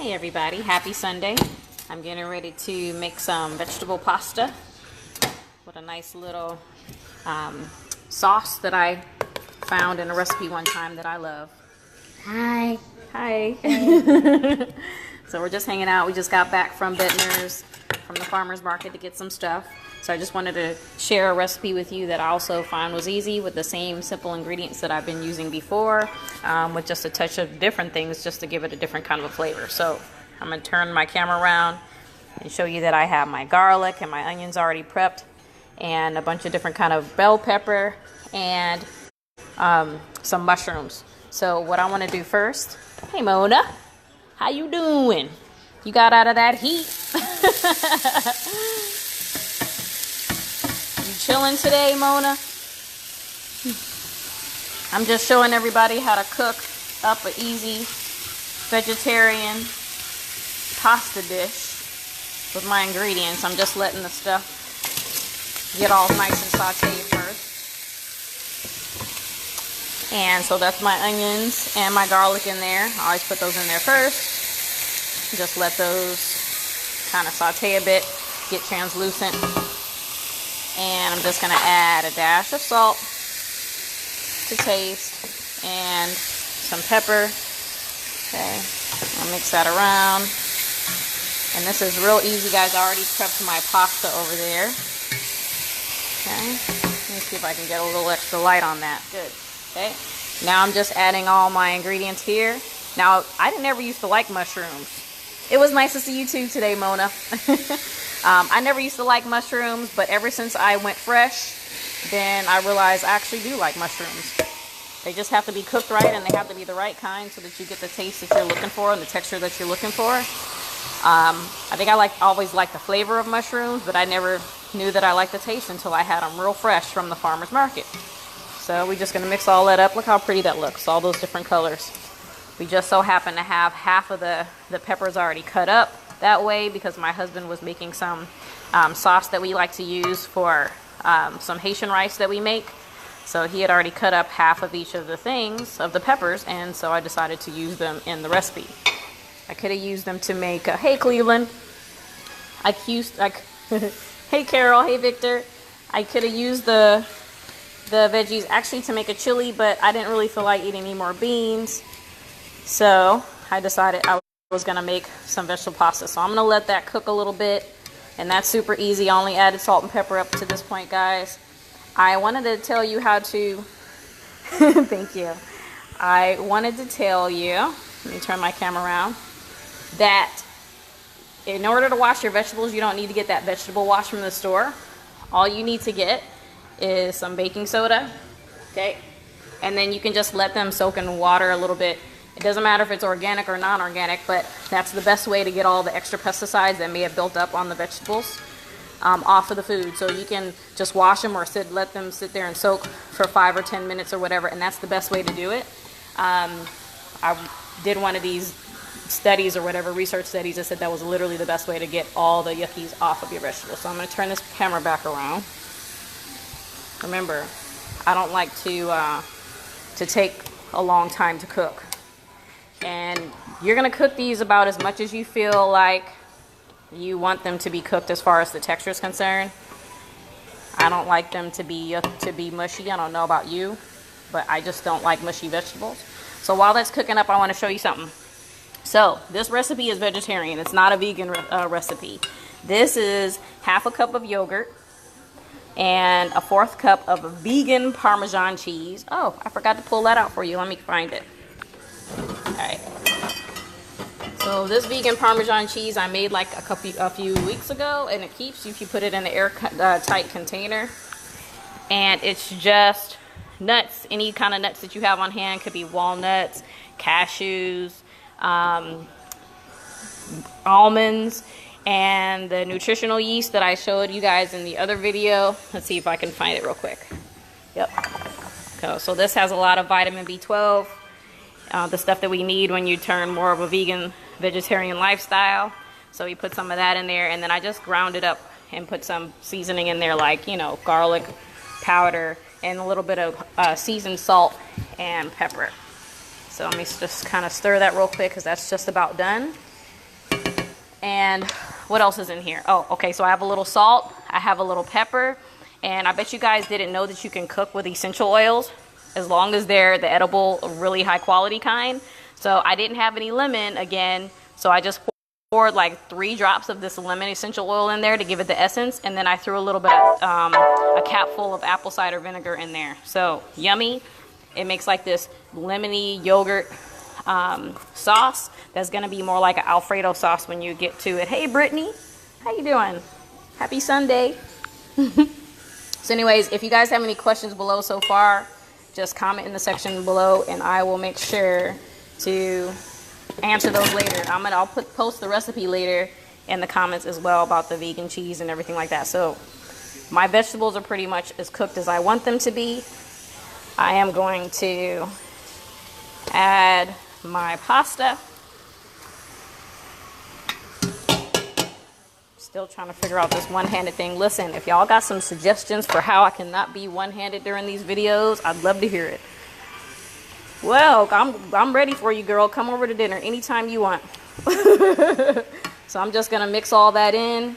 Hey everybody, happy Sunday. I'm getting ready to make some vegetable pasta with a nice little sauce that I found in a recipe one time that I love. Hi. Hi. So we're just hanging out. We just got back from Vintners, from the farmer's market to get some stuff. So I just wanted to share a recipe with you that I also found was easy with the same simple ingredients that I've been using before, with just a touch of different things just to give it a different kind of a flavor. So I'm going to turn my camera around and show you that I have my garlic and my onions already prepped and a bunch of different kind of bell pepper and some mushrooms. So what I want to do first, hey Mona, how you doing? You got out of that heat? Chilling today, Mona? I'm just showing everybody how to cook up an easy vegetarian pasta dish with my ingredients. I'm just letting the stuff get all nice and sauteed first. And so that's my onions and my garlic in there. I always put those in there first. Just let those kind of saute a bit, get translucent. And I'm just going to add a dash of salt to taste and some pepper. Okay, I'll mix that around. And this is real easy, guys. I already prepped my pasta over there. Okay, let me see if I can get a little extra light on that. Good. Okay, now I'm just adding all my ingredients here. Now, I never used to like mushrooms. It was nice to see you too today, Mona. I never used to like mushrooms, but ever since I went fresh, then I realized I actually do like mushrooms. They just have to be cooked right, and they have to be the right kind so that you get the taste that you're looking for and the texture that you're looking for. I think I always liked the flavor of mushrooms, but I never knew that I liked the taste until I had them real fresh from the farmer's market. So we're just going to mix all that up. Look how pretty that looks, all those different colors. We just so happen to have half of the peppers already cut up that way because my husband was making some sauce that we like to use for some Haitian rice that we make. So he had already cut up half of each of the things, of the peppers, and so I decided to use them in the recipe. I could have used them to make, hey Cleveland, hey Carol, hey Victor. I could have used the veggies actually to make a chili, but I didn't really feel like eating any more beans. So I decided I was going to make some vegetable pasta. So I'm going to let that cook a little bit, and that's super easy. I only added salt and pepper up to this point, guys. I wanted to tell you how to thank you. I wanted to tell you, let me turn my camera around, that in order to wash your vegetables, you don't need to get that vegetable wash from the store. All you need to get is some baking soda, okay? And then you can just let them soak in water a little bit. It doesn't matter if it's organic or non-organic, but that's the best way to get all the extra pesticides that may have built up on the vegetables off of the food. So you can just wash them or let them sit there and soak for 5 or 10 minutes or whatever, and that's the best way to do it. I did one of these studies or whatever, research studies, that said that was literally the best way to get all the yuckies off of your vegetables. So I'm going to turn this camera back around. Remember, I don't like to take a long time to cook. And you're going to cook these about as much as you feel like you want them to be cooked as far as the texture is concerned. I don't like them to be mushy. I don't know about you, but I just don't like mushy vegetables. So while that's cooking up, I want to show you something. So this recipe is vegetarian. It's not a vegan recipe. This is half a cup of yogurt and a 1/4 cup of vegan Parmesan cheese. Oh, I forgot to pull that out for you. Let me find it. Alright, so this vegan Parmesan cheese I made like a few weeks ago, and it keeps if you put it in an airtight container. And it's just nuts, any kind of nuts that you have on hand. Could be walnuts, cashews, almonds, and the nutritional yeast that I showed you guys in the other video. Let's see if I can find it real quick. Yep. So this has a lot of vitamin B12. The stuff that we need when you turn more of a vegetarian lifestyle. So we put some of that in there, and then I just ground it up and put some seasoning in there, like, you know, garlic powder and a little bit of seasoned salt and pepper. So let me just kind of stir that real quick because that's just about done. And what else is in here? Oh, okay, so I have a little salt, I have a little pepper, and I bet you guys didn't know that you can cook with essential oils as long as they're the edible, really high quality kind. So I didn't have any lemon again, so I just poured like 3 drops of this lemon essential oil in there to give it the essence, and then I threw a little bit of a cap full of apple cider vinegar in there. So yummy. It makes like this lemony yogurt sauce that's gonna be more like an Alfredo sauce when you get to it. Hey Brittany, how you doing? Happy Sunday. So anyways, if you guys have any questions below so far, just comment in the section below and I will make sure to answer those later. I'll post the recipe later in the comments as well about the vegan cheese and everything like that. So my vegetables are pretty much as cooked as I want them to be. I am going to add my pasta. Still trying to figure out this one-handed thing. Listen, if y'all got some suggestions for how I cannot be one-handed during these videos, I'd love to hear it. Well, I'm ready for you, girl. Come over to dinner anytime you want. So I'm just gonna mix all that in.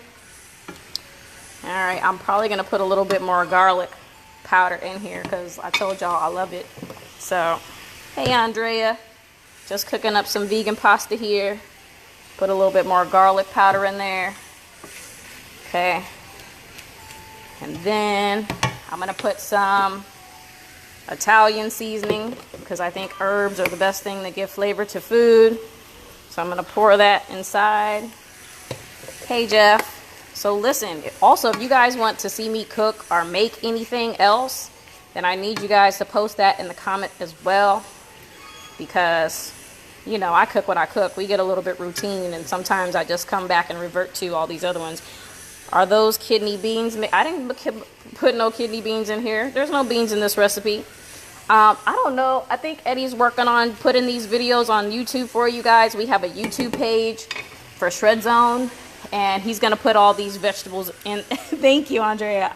All right, I'm probably gonna put a little bit more garlic powder in here because I told y'all I love it. So, hey Andrea, just cooking up some vegan pasta here. Put a little bit more garlic powder in there. Okay, and then I'm gonna put some Italian seasoning because I think herbs are the best thing that give flavor to food. So I'm gonna pour that inside. Hey Jeff. So listen, also if you guys want to see me cook or make anything else, then I need you guys to post that in the comment as well, because you know I cook what I cook. We get a little bit routine and sometimes I just come back and revert to all these other ones. Are those kidney beans? I didn't put no kidney beans in here. There's no beans in this recipe. I don't know. I think Eddie's working on putting these videos on YouTube for you guys. We have a YouTube page for Shred Zone, and he's gonna put all these vegetables in. Thank you, Andrea.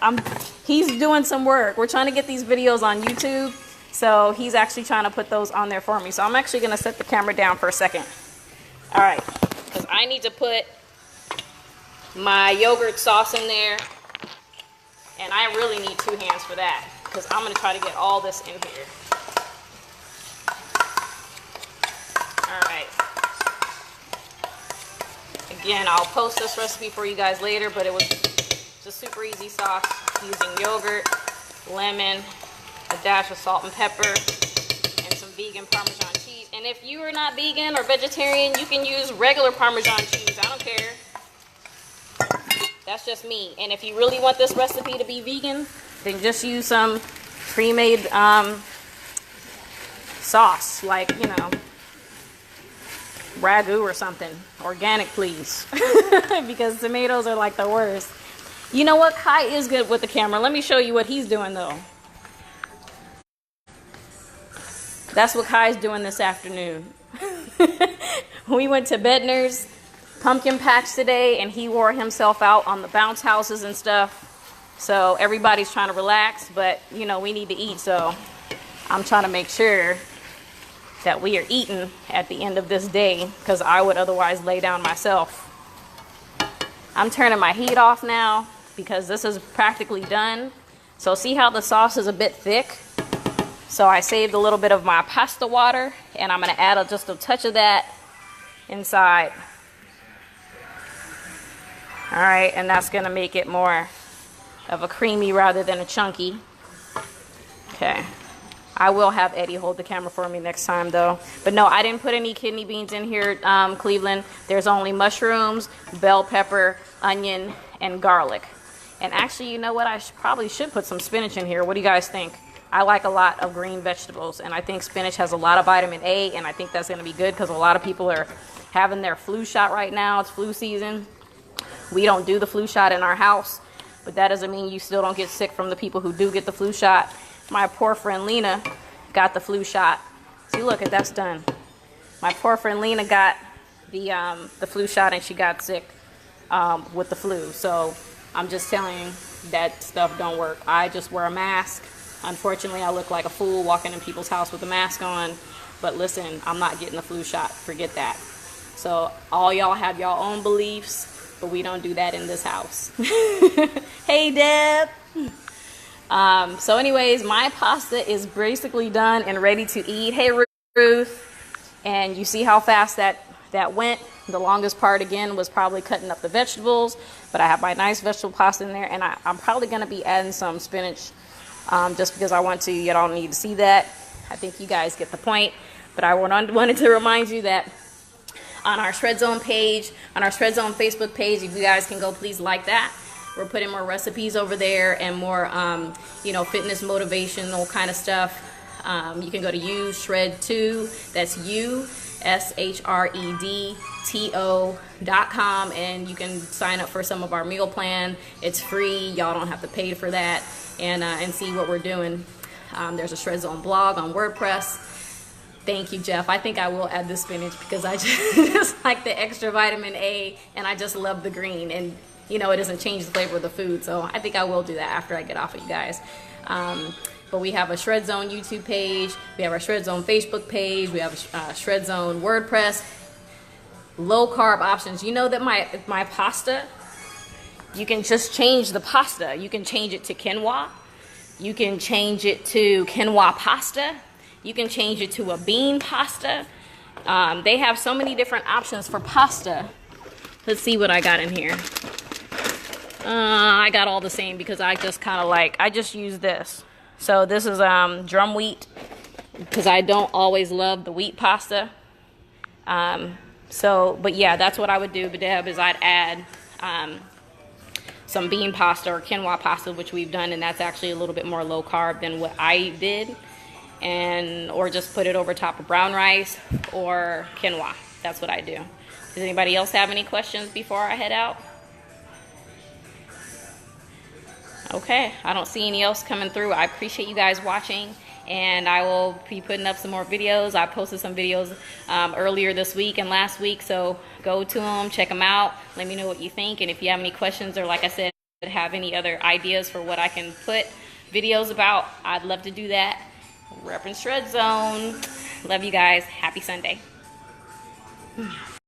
He's doing some work. We're trying to get these videos on YouTube, so he's actually trying to put those on there for me. So I'm actually gonna set the camera down for a second. All right, because I need to put my yogurt sauce in there, and I really need 2 hands for that because I'm going to try to get all this in here. All right. Again, I'll post this recipe for you guys later, but it was just super easy sauce using yogurt, lemon, a dash of salt and pepper, and some vegan Parmesan cheese. And if you are not vegan or vegetarian, you can use regular Parmesan cheese. I don't care. That's just me. And if you really want this recipe to be vegan, then just use some pre-made sauce, like, you know, ragu or something. Organic, please. Because tomatoes are like the worst. You know what? Kai is good with the camera. Let me show you what he's doing, though. That's what Kai's doing this afternoon. We went to Bednar's pumpkin patch today, and he wore himself out on the bounce houses and stuff. So everybody's trying to relax, but you know we need to eat, so I'm trying to make sure that we are eating at the end of this day, because I would otherwise lay down myself. I'm turning my heat off now because this is practically done. So see how the sauce is a bit thick? So I saved a little bit of my pasta water, and I'm going to add just a touch of that inside. All right, and that's gonna make it more of a creamy rather than a chunky. Okay, I will have Eddie hold the camera for me next time though. But no, I didn't put any kidney beans in here, Cleveland. There's only mushrooms, bell pepper, onion, and garlic. And actually, you know what? I probably should put some spinach in here. What do you guys think? I like a lot of green vegetables, and I think spinach has a lot of vitamin A, and I think that's gonna be good because a lot of people are having their flu shot right now. It's flu season. We don't do the flu shot in our house, but that doesn't mean you still don't get sick from the people who do get the flu shot. My poor friend Lena got the flu shot. See, look, that's done. My poor friend Lena got the flu shot, and she got sick with the flu. So I'm just telling you that stuff don't work. I just wear a mask. Unfortunately, I look like a fool walking in people's house with a mask on. But listen, I'm not getting the flu shot. Forget that. So all y'all have y'all own beliefs, but we don't do that in this house. Hey, Deb. So anyways, my pasta is basically done and ready to eat. Hey, Ruth. And you see how fast that went. The longest part, again, was probably cutting up the vegetables. But I have my nice vegetable pasta in there. And I'm probably going to be adding some spinach just because I want to. You don't need to see that. I think you guys get the point. But I wanted to remind you that on our Shred Zone page, on our Shred Zone Facebook page, if you guys can go, please like that. We're putting more recipes over there and more, fitness motivational kind of stuff. You can go to uShred2, that's uShredto.com, and you can sign up for some of our meal plan. It's free. Y'all don't have to pay for that, and see what we're doing. There's a Shred Zone blog on WordPress. Thank you, Jeff. I think I will add the spinach because I just like the extra vitamin A, and I just love the green, and it doesn't change the flavor of the food. So I think I will do that after I get off of you guys. But we have a Shred Zone YouTube page. We have our Shred Zone Facebook page. We have a Shred Zone WordPress. Low carb options. You know that my pasta, you can just change the pasta. You can change it to quinoa. You can change it to quinoa pasta. You can change it to a bean pasta. They have so many different options for pasta. Let's see what I got in here. I got all the same because I just I just use this. So this is drum wheat because I don't always love the wheat pasta. But yeah, that's what I would do, Deb, is I'd add some bean pasta or quinoa pasta, which we've done, and that's actually a little bit more low carb than what I did. Or just put it over top of brown rice or quinoa. That's what I do. Does anybody else have any questions before I head out? Okay, I don't see any else coming through. I appreciate you guys watching, and I will be putting up some more videos. I posted some videos earlier this week and last week, so go to them, check them out. Let me know what you think, and if you have any questions or, like I said, have any other ideas for what I can put videos about, I'd love to do that. Reppin' Shred Zone. Love you guys. Happy Sunday.